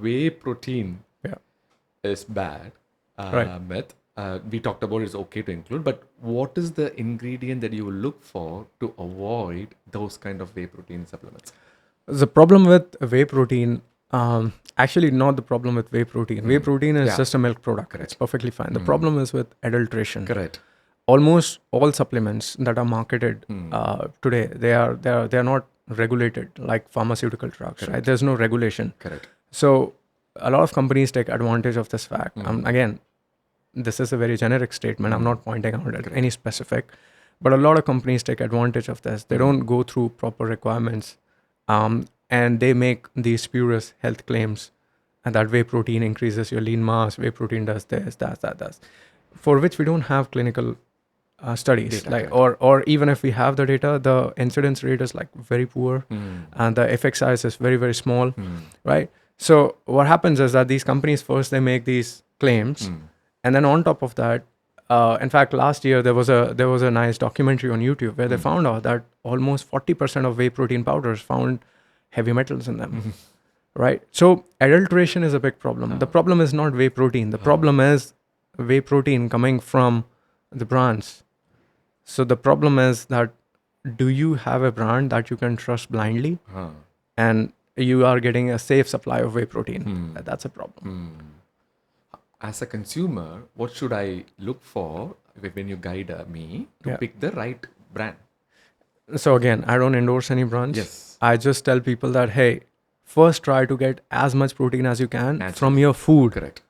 whey protein Yeah. is bad Right. myth. We talked about it's okay to include, but what is the ingredient that you will look for to avoid those kind of whey protein supplements? The problem with whey protein, actually not the problem with whey protein. Whey protein is Yeah. just a milk product. Correct. It's perfectly fine. The problem is with adulteration. Correct. Almost all supplements that are marketed today, they're not regulated like pharmaceutical drugs, right? There's no regulation. Correct. So a lot of companies take advantage of this fact. Again, this is a very generic statement. I'm not pointing out at any specific, but a lot of companies take advantage of this. They don't go through proper requirements, and they make these spurious health claims, and that whey protein increases your lean mass. Whey protein does this, that, for which we don't have clinical studies. Data, like, correct. or even if we have the data, the incidence rate is like very poor, and the effect size is very very small, right? So what happens is that these companies first they make these claims, and then on top of that, in fact, last year there was a nice documentary on YouTube where they found out that almost 40% of whey protein powders found heavy metals in them, right? So adulteration is a big problem. The problem is not whey protein. The problem is whey protein coming from the brands. So the problem is that do you have a brand that you can trust blindly, and you are getting a safe supply of whey protein? That's a problem. As a consumer, what should I look for when you guide me to pick the right brand? So again, I don't endorse any brands. Yes. I just tell people that, hey, first try to get as much protein as you can from your food. Correct.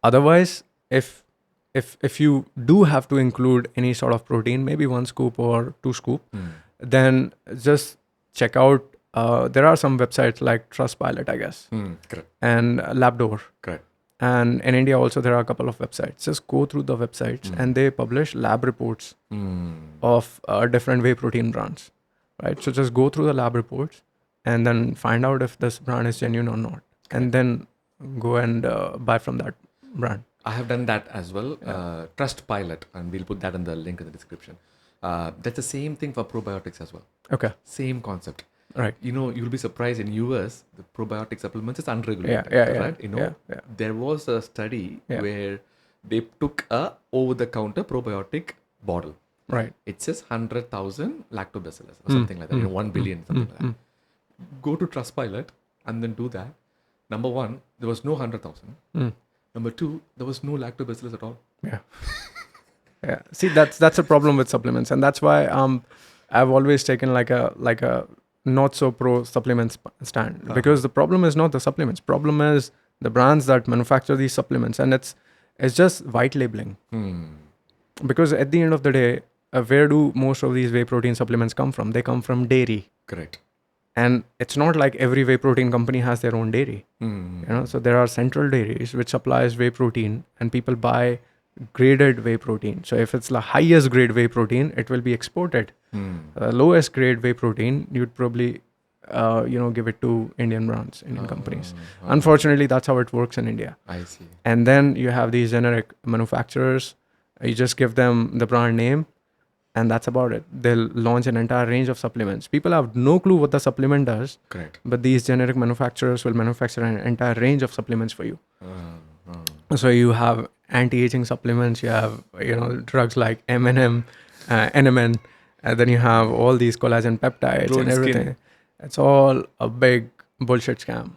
Otherwise, if you do have to include any sort of protein, maybe 1 scoop or 2 scoop, then just check out. There are some websites like Trustpilot, I guess, Correct. and Labdoor. Correct. And in India also there are a couple of websites. Just go through the websites and they publish lab reports of different whey protein brands, right? So just go through the lab reports and then find out if this brand is genuine or not, and then go and buy from that brand. I have done that as well. Trustpilot, and we'll put that in the link in the description. That's the same thing for probiotics as well. Okay. Same concept. Right. You'll be surprised in US, the probiotic supplements is unregulated. Yeah. Right? There was a study where they took a over-the-counter probiotic bottle. Right. It says 100,000 lactobacillus or something like that. 1 billion, something like that. Go to Trustpilot and then do that. Number one, there was no 100,000. Number two, there was no lactobacillus at all. Yeah. Yeah. See, that's a problem with supplements, and that's why I've always taken like a not so pro supplements stand, because the problem is not the supplements. Problem is the brands that manufacture these supplements, and it's just white labeling. Because at the end of the day, where do most of these whey protein supplements come from? They come from dairy. Correct. And it's not like every whey protein company has their own dairy. So there are central dairies which supplies whey protein, and people buy graded whey protein. So if it's the highest grade whey protein, it will be exported. Lowest grade whey protein, you'd probably give it to Indian brands, Indian companies. Unfortunately, that's how it works in India. I see. And then you have these generic manufacturers. You just give them the brand name, and that's about it. They'll launch an entire range of supplements. People have no clue what the supplement does. Correct. But these generic manufacturers will manufacture an entire range of supplements for you. So you have anti-aging supplements. You have drugs like NMN, and then you have all these collagen peptides Glowing and everything. skin. It's all a big bullshit scam.